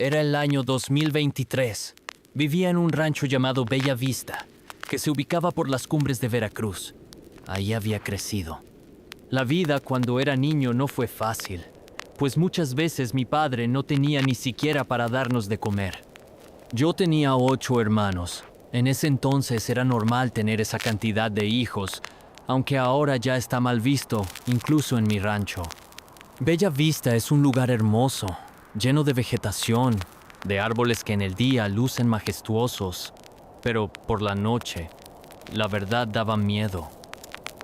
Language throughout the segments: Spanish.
Era el año 2023. Vivía en un rancho llamado Bella Vista, que se ubicaba por las cumbres de Veracruz. Ahí había crecido. La vida cuando era niño no fue fácil, pues muchas veces mi padre no tenía ni siquiera para darnos de comer. Yo tenía 8 hermanos. En ese entonces era normal tener esa cantidad de hijos, aunque ahora ya está mal visto, incluso en mi rancho. Bella Vista es un lugar hermoso, lleno de vegetación, de árboles que en el día lucen majestuosos, pero por la noche, la verdad daba miedo.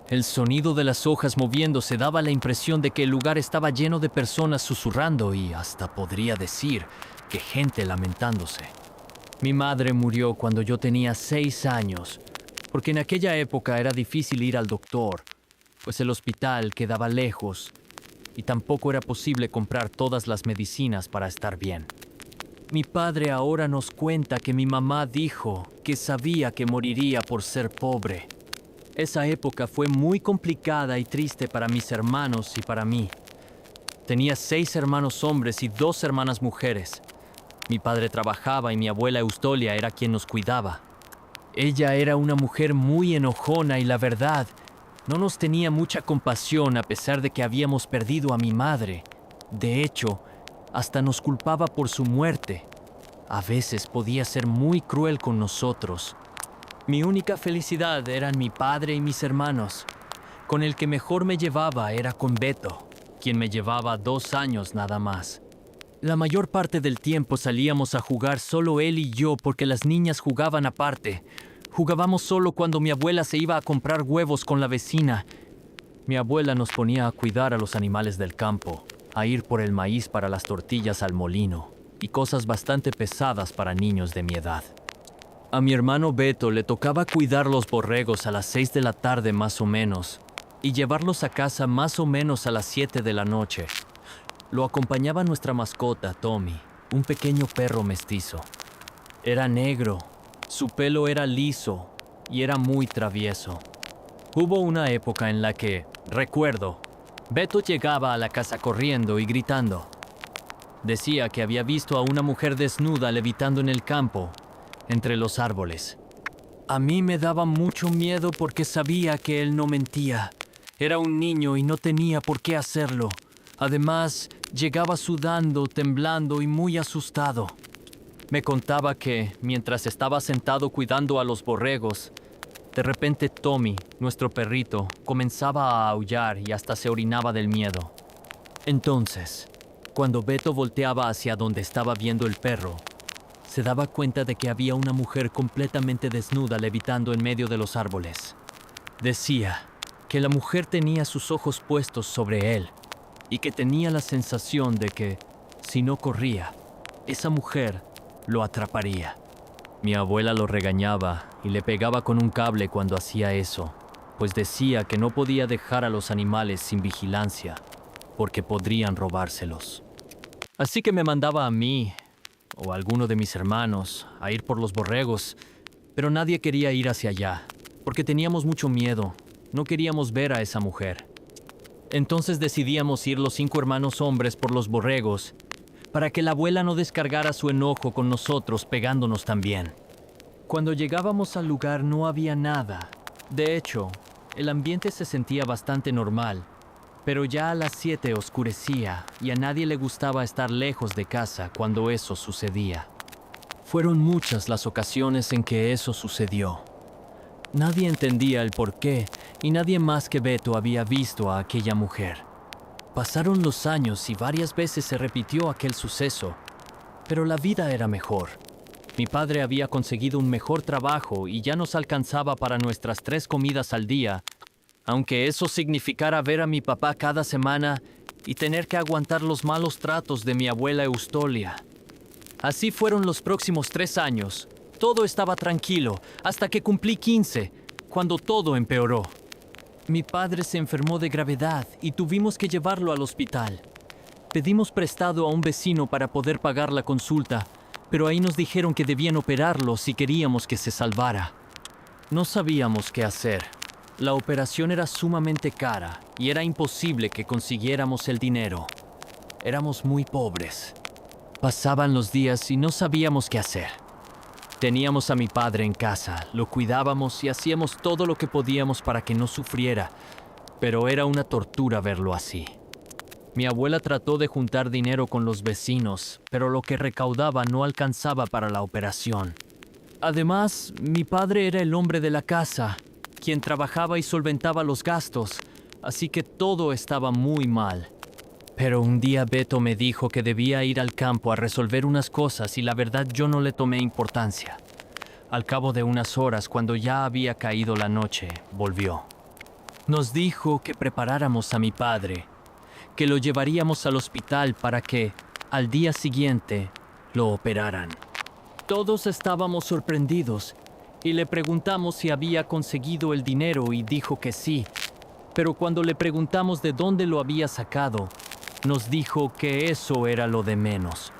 El sonido de las hojas moviéndose daba la impresión de que el lugar estaba lleno de personas susurrando y hasta podría decir que gente lamentándose. Mi madre murió cuando yo tenía 6 años, porque en aquella época era difícil ir al doctor, pues el hospital quedaba lejos y tampoco era posible comprar todas las medicinas para estar bien. Mi padre ahora nos cuenta que mi mamá dijo que sabía que moriría por ser pobre. Esa época fue muy complicada y triste para mis hermanos y para mí. Tenía 6 hermanos hombres y 2 hermanas mujeres. Mi padre trabajaba y mi abuela Eustolia era quien nos cuidaba. Ella era una mujer muy enojona y la verdad, no nos tenía mucha compasión a pesar de que habíamos perdido a mi madre. De hecho, hasta nos culpaba por su muerte. A veces podía ser muy cruel con nosotros. Mi única felicidad eran mi padre y mis hermanos. Con el que mejor me llevaba era con Beto, quien me llevaba 2 años nada más. La mayor parte del tiempo salíamos a jugar solo él y yo porque las niñas jugaban aparte. Jugábamos solo cuando mi abuela se iba a comprar huevos con la vecina. Mi abuela nos ponía a cuidar a los animales del campo, a ir por el maíz para las tortillas al molino y cosas bastante pesadas para niños de mi edad. A mi hermano Beto le tocaba cuidar los borregos a las 6 de la tarde más o menos y llevarlos a casa más o menos a las 7 de la noche. Lo acompañaba nuestra mascota, Tommy, un pequeño perro mestizo. Era negro, su pelo era liso y era muy travieso. Hubo una época en la que, recuerdo, Beto llegaba a la casa corriendo y gritando. Decía que había visto a una mujer desnuda levitando en el campo, entre los árboles. A mí me daba mucho miedo porque sabía que él no mentía. Era un niño y no tenía por qué hacerlo. Además, llegaba sudando, temblando y muy asustado. Me contaba que, mientras estaba sentado cuidando a los borregos, de repente Tommy, nuestro perrito, comenzaba a aullar y hasta se orinaba del miedo. Entonces, cuando Beto volteaba hacia donde estaba viendo el perro, se daba cuenta de que había una mujer completamente desnuda levitando en medio de los árboles. Decía que la mujer tenía sus ojos puestos sobre él y que tenía la sensación de que, si no corría, esa mujer lo atraparía. Mi abuela lo regañaba y le pegaba con un cable cuando hacía eso, pues decía que no podía dejar a los animales sin vigilancia, porque podrían robárselos. Así que me mandaba a mí, o a alguno de mis hermanos, a ir por los borregos, pero nadie quería ir hacia allá, porque teníamos mucho miedo, no queríamos ver a esa mujer. Entonces decidíamos ir los 5 hermanos hombres por los borregos, para que la abuela no descargara su enojo con nosotros pegándonos también. Cuando llegábamos al lugar no había nada. De hecho, el ambiente se sentía bastante normal, pero ya a las 7 oscurecía y a nadie le gustaba estar lejos de casa cuando eso sucedía. Fueron muchas las ocasiones en que eso sucedió. Nadie entendía el porqué y nadie más que Beto había visto a aquella mujer. Pasaron los años y varias veces se repitió aquel suceso, pero la vida era mejor. Mi padre había conseguido un mejor trabajo y ya nos alcanzaba para nuestras 3 comidas al día, aunque eso significara ver a mi papá cada semana y tener que aguantar los malos tratos de mi abuela Eustolia. Así fueron los próximos 3 años. Todo estaba tranquilo hasta que cumplí 15, cuando todo empeoró. Mi padre se enfermó de gravedad y tuvimos que llevarlo al hospital. Pedimos prestado a un vecino para poder pagar la consulta, pero ahí nos dijeron que debían operarlo si queríamos que se salvara. No sabíamos qué hacer. La operación era sumamente cara y era imposible que consiguiéramos el dinero. Éramos muy pobres. Pasaban los días y no sabíamos qué hacer. Teníamos a mi padre en casa, lo cuidábamos y hacíamos todo lo que podíamos para que no sufriera, pero era una tortura verlo así. Mi abuela trató de juntar dinero con los vecinos, pero lo que recaudaba no alcanzaba para la operación. Además, mi padre era el hombre de la casa, quien trabajaba y solventaba los gastos, así que todo estaba muy mal. Pero un día Beto me dijo que debía ir al campo a resolver unas cosas y la verdad yo no le tomé importancia. Al cabo de unas horas, cuando ya había caído la noche, volvió. Nos dijo que preparáramos a mi padre, que lo llevaríamos al hospital para que, al día siguiente, lo operaran. Todos estábamos sorprendidos y le preguntamos si había conseguido el dinero y dijo que sí, pero cuando le preguntamos de dónde lo había sacado, nos dijo que eso era lo de menos.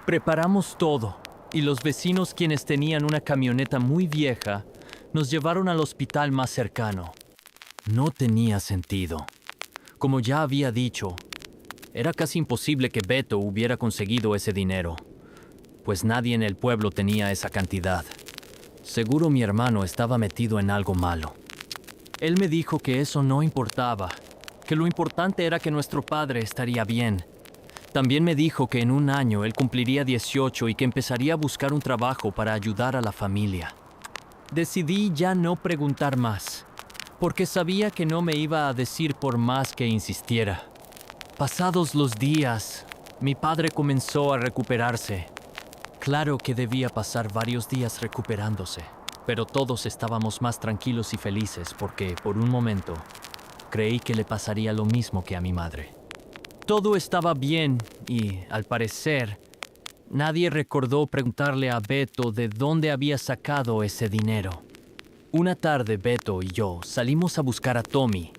Preparamos todo y los vecinos, quienes tenían una camioneta muy vieja, nos llevaron al hospital más cercano. No tenía sentido. Como ya había dicho, era casi imposible que Beto hubiera conseguido ese dinero, pues nadie en el pueblo tenía esa cantidad. Seguro mi hermano estaba metido en algo malo. Él me dijo que eso no importaba, que lo importante era que nuestro padre estaría bien. También me dijo que en un año él cumpliría 18 y que empezaría a buscar un trabajo para ayudar a la familia. Decidí ya no preguntar más, porque sabía que no me iba a decir por más que insistiera. Pasados los días, mi padre comenzó a recuperarse. Claro que debía pasar varios días recuperándose, pero todos estábamos más tranquilos y felices porque, por un momento, creí que le pasaría lo mismo que a mi madre. Todo estaba bien y, al parecer, nadie recordó preguntarle a Beto de dónde había sacado ese dinero. Una tarde, Beto y yo salimos a buscar a Tommy,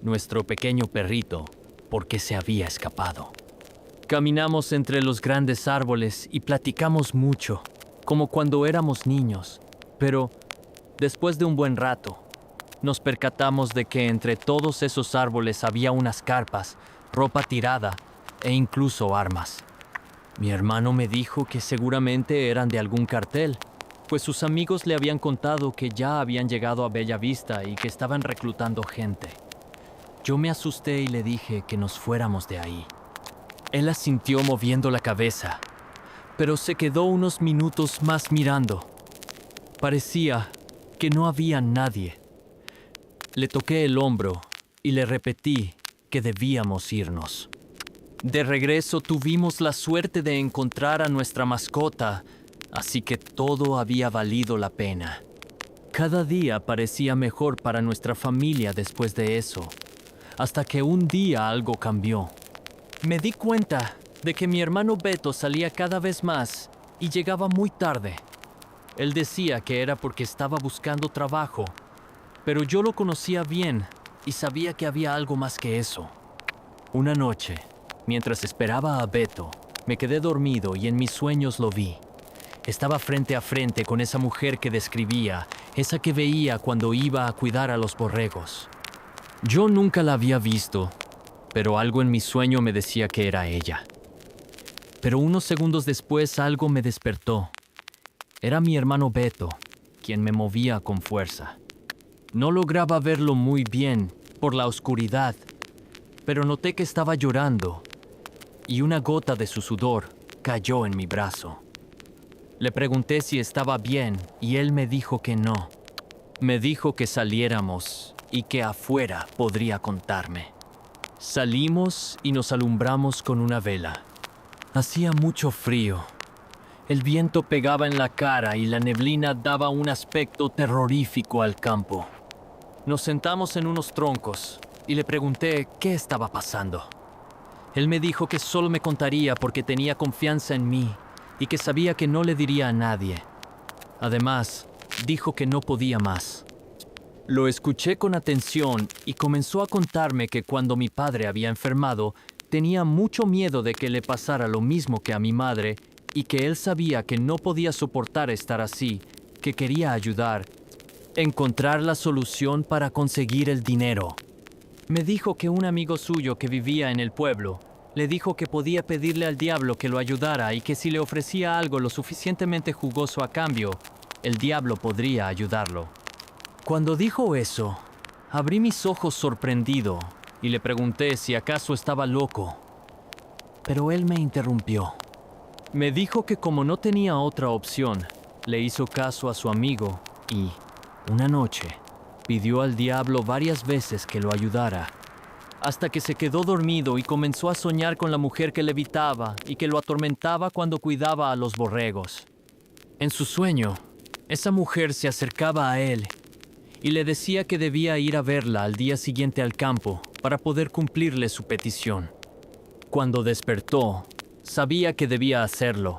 nuestro pequeño perrito, porque se había escapado. Caminamos entre los grandes árboles y platicamos mucho, como cuando éramos niños, pero después de un buen rato, nos percatamos de que entre todos esos árboles había unas carpas, ropa tirada e incluso armas. Mi hermano me dijo que seguramente eran de algún cartel, pues sus amigos le habían contado que ya habían llegado a Bella Vista y que estaban reclutando gente. Yo me asusté y le dije que nos fuéramos de ahí. Él asintió moviendo la cabeza, pero se quedó unos minutos más mirando. Parecía que no había nadie. Le toqué el hombro y le repetí que debíamos irnos. De regreso tuvimos la suerte de encontrar a nuestra mascota, así que todo había valido la pena. Cada día parecía mejor para nuestra familia después de eso, hasta que un día algo cambió. Me di cuenta de que mi hermano Beto salía cada vez más y llegaba muy tarde. Él decía que era porque estaba buscando trabajo, pero yo lo conocía bien y sabía que había algo más que eso. Una noche, mientras esperaba a Beto, me quedé dormido y en mis sueños lo vi. Estaba frente a frente con esa mujer que describía, esa que veía cuando iba a cuidar a los borregos. Yo nunca la había visto, pero algo en mi sueño me decía que era ella. Pero unos segundos después algo me despertó. Era mi hermano Beto, quien me movía con fuerza. No lograba verlo muy bien por la oscuridad, pero noté que estaba llorando y una gota de su sudor cayó en mi brazo. Le pregunté si estaba bien y él me dijo que no. Me dijo que saliéramos y que afuera podría contarme. Salimos y nos alumbramos con una vela. Hacía mucho frío. El viento pegaba en la cara y la neblina daba un aspecto terrorífico al campo. Nos sentamos en unos troncos y le pregunté qué estaba pasando. Él me dijo que solo me contaría porque tenía confianza en mí y que sabía que no le diría a nadie. Además, dijo que no podía más. Lo escuché con atención y comenzó a contarme que cuando mi padre había enfermado, tenía mucho miedo de que le pasara lo mismo que a mi madre y que él sabía que no podía soportar estar así, que quería ayudar, encontrar la solución para conseguir el dinero. Me dijo que un amigo suyo que vivía en el pueblo Le dijo que podía pedirle al diablo que lo ayudara y que si le ofrecía algo lo suficientemente jugoso a cambio, el diablo podría ayudarlo. Cuando dijo eso, abrí mis ojos sorprendido y le pregunté si acaso estaba loco. Pero él me interrumpió. Me dijo que como no tenía otra opción, le hizo caso a su amigo y, una noche, pidió al diablo varias veces que lo ayudara, hasta que se quedó dormido y comenzó a soñar con la mujer que levitaba y que lo atormentaba cuando cuidaba a los borregos. En su sueño, esa mujer se acercaba a él y le decía que debía ir a verla al día siguiente al campo para poder cumplirle su petición. Cuando despertó, sabía que debía hacerlo,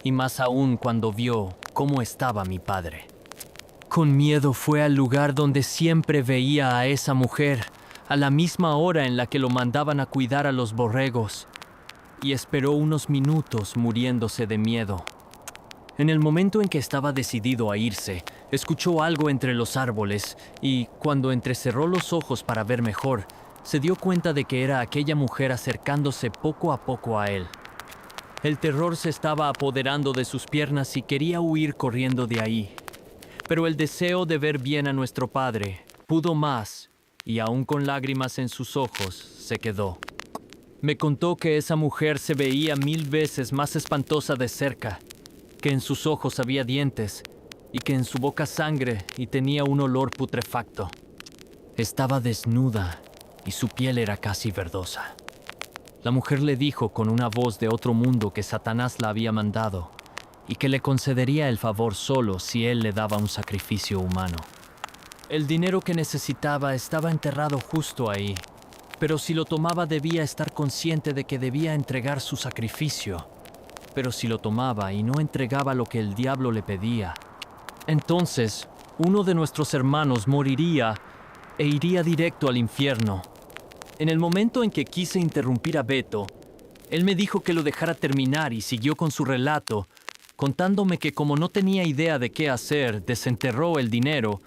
y más aún cuando vio cómo estaba mi padre. Con miedo fue al lugar donde siempre veía a esa mujer, a la misma hora en la que lo mandaban a cuidar a los borregos, y esperó unos minutos muriéndose de miedo. En el momento en que estaba decidido a irse, escuchó algo entre los árboles y, cuando entrecerró los ojos para ver mejor, se dio cuenta de que era aquella mujer acercándose poco a poco a él. El terror se estaba apoderando de sus piernas y quería huir corriendo de ahí. Pero el deseo de ver bien a nuestro padre pudo más, y aún con lágrimas en sus ojos, se quedó. Me contó que esa mujer se veía 1000 veces más espantosa de cerca, que en sus ojos había dientes, y que en su boca sangre y tenía un olor putrefacto. Estaba desnuda y su piel era casi verdosa. La mujer le dijo con una voz de otro mundo que Satanás la había mandado y que le concedería el favor solo si él le daba un sacrificio humano. El dinero que necesitaba estaba enterrado justo ahí, pero si lo tomaba debía estar consciente de que debía entregar su sacrificio. Pero si lo tomaba y no entregaba lo que el diablo le pedía, entonces uno de nuestros hermanos moriría e iría directo al infierno. En el momento en que quise interrumpir a Beto, él me dijo que lo dejara terminar y siguió con su relato, contándome que como no tenía idea de qué hacer, desenterró el dinero,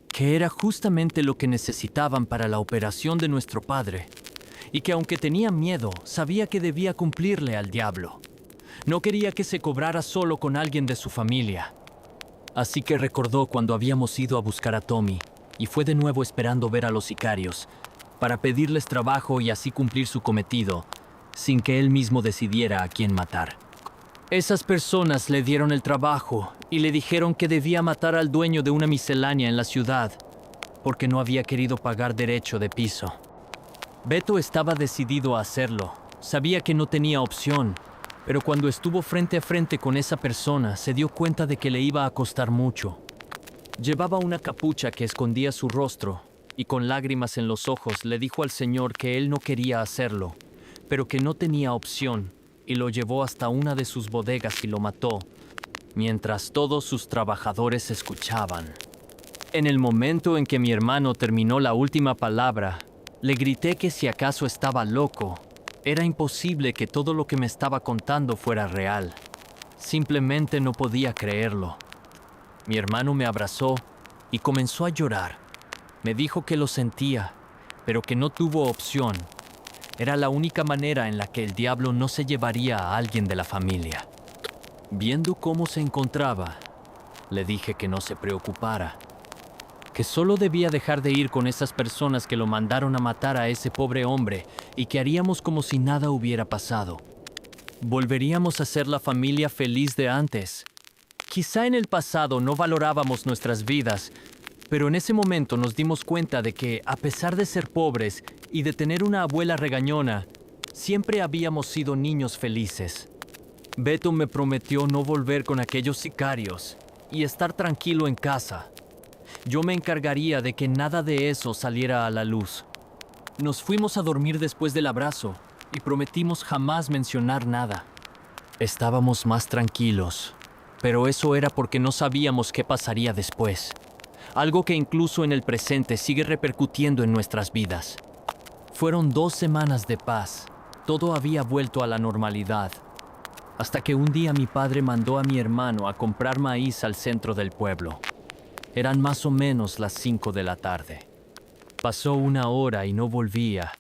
que era justamente lo que necesitaban para la operación de nuestro padre, y que aunque tenía miedo, sabía que debía cumplirle al diablo. No quería que se cobrara solo con alguien de su familia. Así que recordó cuando habíamos ido a buscar a Tommy, y fue de nuevo esperando ver a los sicarios, para pedirles trabajo y así cumplir su cometido, sin que él mismo decidiera a quién matar. Esas personas le dieron el trabajo y le dijeron que debía matar al dueño de una miscelánea en la ciudad, porque no había querido pagar derecho de piso. Beto estaba decidido a hacerlo, sabía que no tenía opción, pero cuando estuvo frente a frente con esa persona se dio cuenta de que le iba a costar mucho. Llevaba una capucha que escondía su rostro, y con lágrimas en los ojos le dijo al Señor que él no quería hacerlo, pero que no tenía opción, y lo llevó hasta una de sus bodegas y lo mató, mientras todos sus trabajadores escuchaban. En el momento en que mi hermano terminó la última palabra, le grité que si acaso estaba loco. Era imposible que todo lo que me estaba contando fuera real. Simplemente no podía creerlo. Mi hermano me abrazó y comenzó a llorar. Me dijo que lo sentía, pero que no tuvo opción. Era la única manera en la que el diablo no se llevaría a alguien de la familia. Viendo cómo se encontraba, le dije que no se preocupara, que solo debía dejar de ir con esas personas que lo mandaron a matar a ese pobre hombre y que haríamos como si nada hubiera pasado. Volveríamos a ser la familia feliz de antes. Quizá en el pasado no valorábamos nuestras vidas, pero en ese momento nos dimos cuenta de que, a pesar de ser pobres y de tener una abuela regañona, siempre habíamos sido niños felices. Beto me prometió no volver con aquellos sicarios y estar tranquilo en casa. Yo me encargaría de que nada de eso saliera a la luz. Nos fuimos a dormir después del abrazo y prometimos jamás mencionar nada. Estábamos más tranquilos, pero eso era porque no sabíamos qué pasaría después. Algo que incluso en el presente sigue repercutiendo en nuestras vidas. Fueron 2 semanas de paz. Todo había vuelto a la normalidad. Hasta que un día mi padre mandó a mi hermano a comprar maíz al centro del pueblo. Eran más o menos las 5 de la tarde. Pasó 1 hora y no volvía.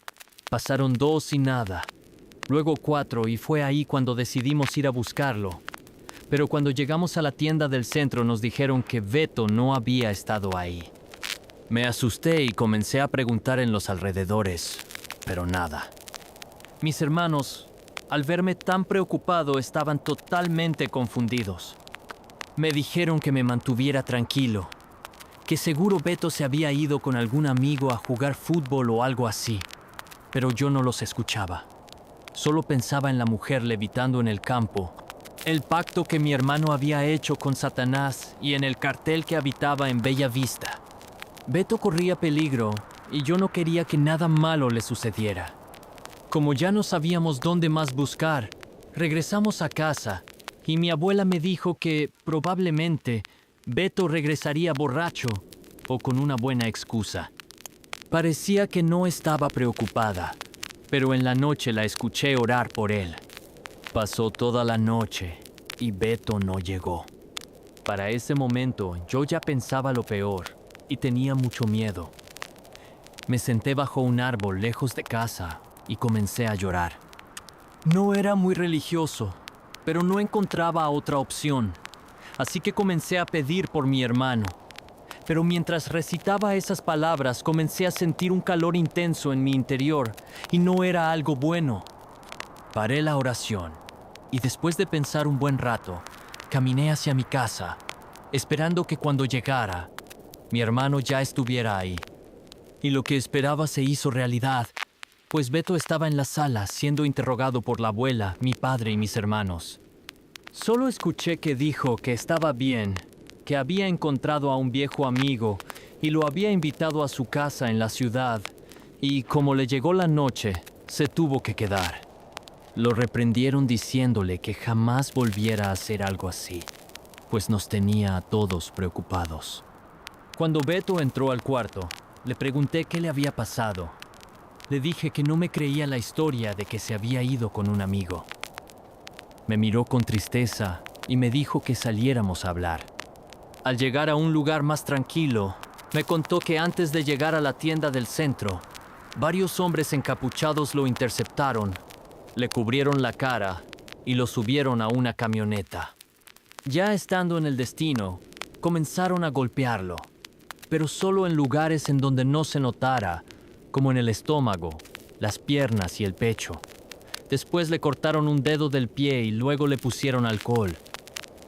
Pasaron 2 y nada. luego 4 y fue ahí cuando decidimos ir a buscarlo. Pero cuando llegamos a la tienda del centro nos dijeron que Beto no había estado ahí. Me asusté y comencé a preguntar en los alrededores, pero nada. Mis hermanos, al verme tan preocupado, estaban totalmente confundidos. Me dijeron que me mantuviera tranquilo, que seguro Beto se había ido con algún amigo a jugar fútbol o algo así, pero yo no los escuchaba. Solo pensaba en la mujer levitando en el campo, el pacto que mi hermano había hecho con Satanás y en el cartel que habitaba en Bella Vista. Beto corría peligro y yo no quería que nada malo le sucediera. Como ya no sabíamos dónde más buscar, regresamos a casa y mi abuela me dijo que probablemente Beto regresaría borracho o con una buena excusa. Parecía que no estaba preocupada, pero en la noche la escuché orar por él. Pasó toda la noche y Beto no llegó. Para ese momento yo ya pensaba lo peor y tenía mucho miedo. Me senté bajo un árbol lejos de casa y comencé a llorar. No era muy religioso, pero no encontraba otra opción, así que comencé a pedir por mi hermano. Pero mientras recitaba esas palabras comencé a sentir un calor intenso en mi interior y no era algo bueno. Paré la oración y después de pensar un buen rato, caminé hacia mi casa, esperando que cuando llegara, mi hermano ya estuviera ahí. Y lo que esperaba se hizo realidad, pues Beto estaba en la sala siendo interrogado por la abuela, mi padre y mis hermanos. Solo escuché que dijo que estaba bien, que había encontrado a un viejo amigo y lo había invitado a su casa en la ciudad, y como le llegó la noche, se tuvo que quedar. Lo reprendieron diciéndole que jamás volviera a hacer algo así, pues nos tenía a todos preocupados. Cuando Beto entró al cuarto, le pregunté qué le había pasado. Le dije que no me creía la historia de que se había ido con un amigo. Me miró con tristeza y me dijo que saliéramos a hablar. Al llegar a un lugar más tranquilo, me contó que antes de llegar a la tienda del centro, varios hombres encapuchados lo interceptaron, le cubrieron la cara y lo subieron a una camioneta. Ya estando en el destino, comenzaron a golpearlo, pero solo en lugares en donde no se notara, como en el estómago, las piernas y el pecho. Después le cortaron un dedo del pie y luego le pusieron alcohol.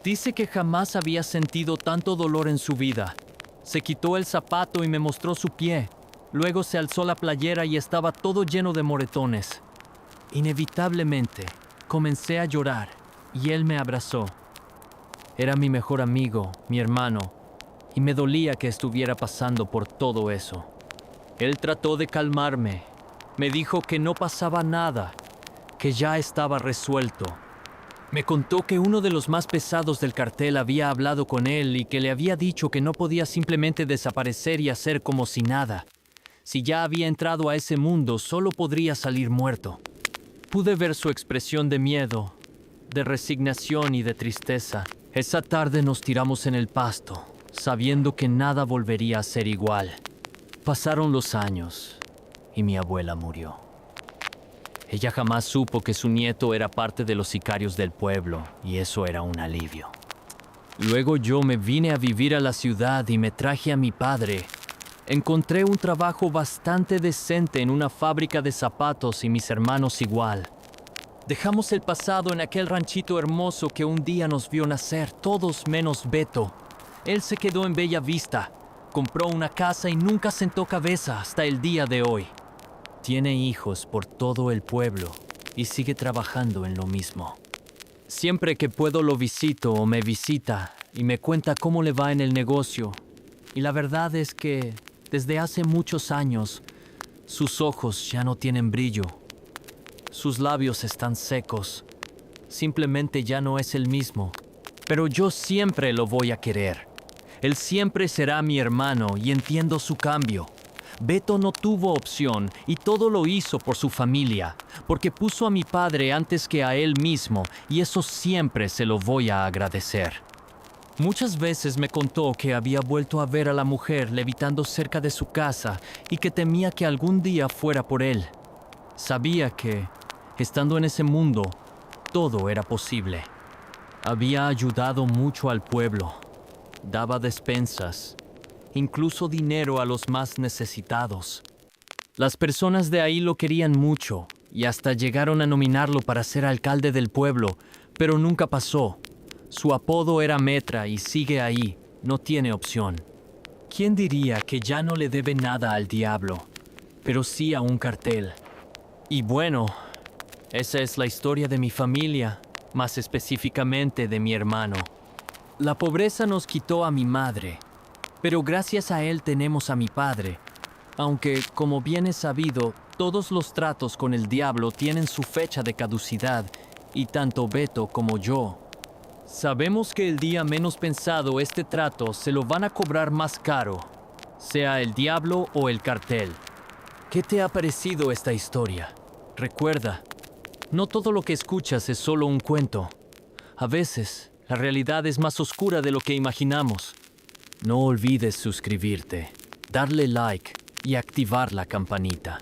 Dice que jamás había sentido tanto dolor en su vida. Se quitó el zapato y me mostró su pie. Luego se alzó la playera y estaba todo lleno de moretones. Inevitablemente, comencé a llorar y él me abrazó. Era mi mejor amigo, mi hermano, y me dolía que estuviera pasando por todo eso. Él trató de calmarme. Me dijo que no pasaba nada, que ya estaba resuelto. Me contó que uno de los más pesados del cartel había hablado con él y que le había dicho que no podía simplemente desaparecer y hacer como si nada. Si ya había entrado a ese mundo, solo podría salir muerto. Pude ver su expresión de miedo, de resignación y de tristeza. Esa tarde nos tiramos en el pasto, sabiendo que nada volvería a ser igual. Pasaron los años y mi abuela murió. Ella jamás supo que su nieto era parte de los sicarios del pueblo, y eso era un alivio. Luego yo me vine a vivir a la ciudad y me traje a mi padre. Encontré un trabajo bastante decente en una fábrica de zapatos y mis hermanos igual. Dejamos el pasado en aquel ranchito hermoso que un día nos vio nacer, todos menos Beto. Él se quedó en Bella Vista, compró una casa y nunca sentó cabeza hasta el día de hoy. Tiene hijos por todo el pueblo y sigue trabajando en lo mismo. Siempre que puedo lo visito o me visita y me cuenta cómo le va en el negocio. Y la verdad es que desde hace muchos años sus ojos ya no tienen brillo. Sus labios están secos. Simplemente ya no es el mismo. Pero yo siempre lo voy a querer. Él siempre será mi hermano y entiendo su cambio. Beto no tuvo opción y todo lo hizo por su familia, porque puso a mi padre antes que a él mismo, y eso siempre se lo voy a agradecer. Muchas veces me contó que había vuelto a ver a la mujer levitando cerca de su casa y que temía que algún día fuera por él. Sabía que, Estando en ese mundo, todo era posible. Había ayudado mucho al pueblo, daba despensas, incluso dinero a los más necesitados. Las personas de ahí lo querían mucho y hasta llegaron a nominarlo para ser alcalde del pueblo, pero nunca pasó. Su apodo era Metra y sigue ahí, no tiene opción. ¿Quién diría que ya no le debe nada al diablo, pero sí a un cartel? Y bueno, esa es la historia de mi familia, más específicamente de mi hermano. La pobreza nos quitó a mi madre, pero gracias a él tenemos a mi padre, aunque, como bien es sabido, todos los tratos con el diablo tienen su fecha de caducidad, y tanto Beto como yo sabemos que el día menos pensado este trato se lo van a cobrar más caro, sea el diablo o el cartel. ¿Qué te ha parecido esta historia? Recuerda, no todo lo que escuchas es solo un cuento. A veces, la realidad es más oscura de lo que imaginamos. No olvides suscribirte, darle like y activar la campanita.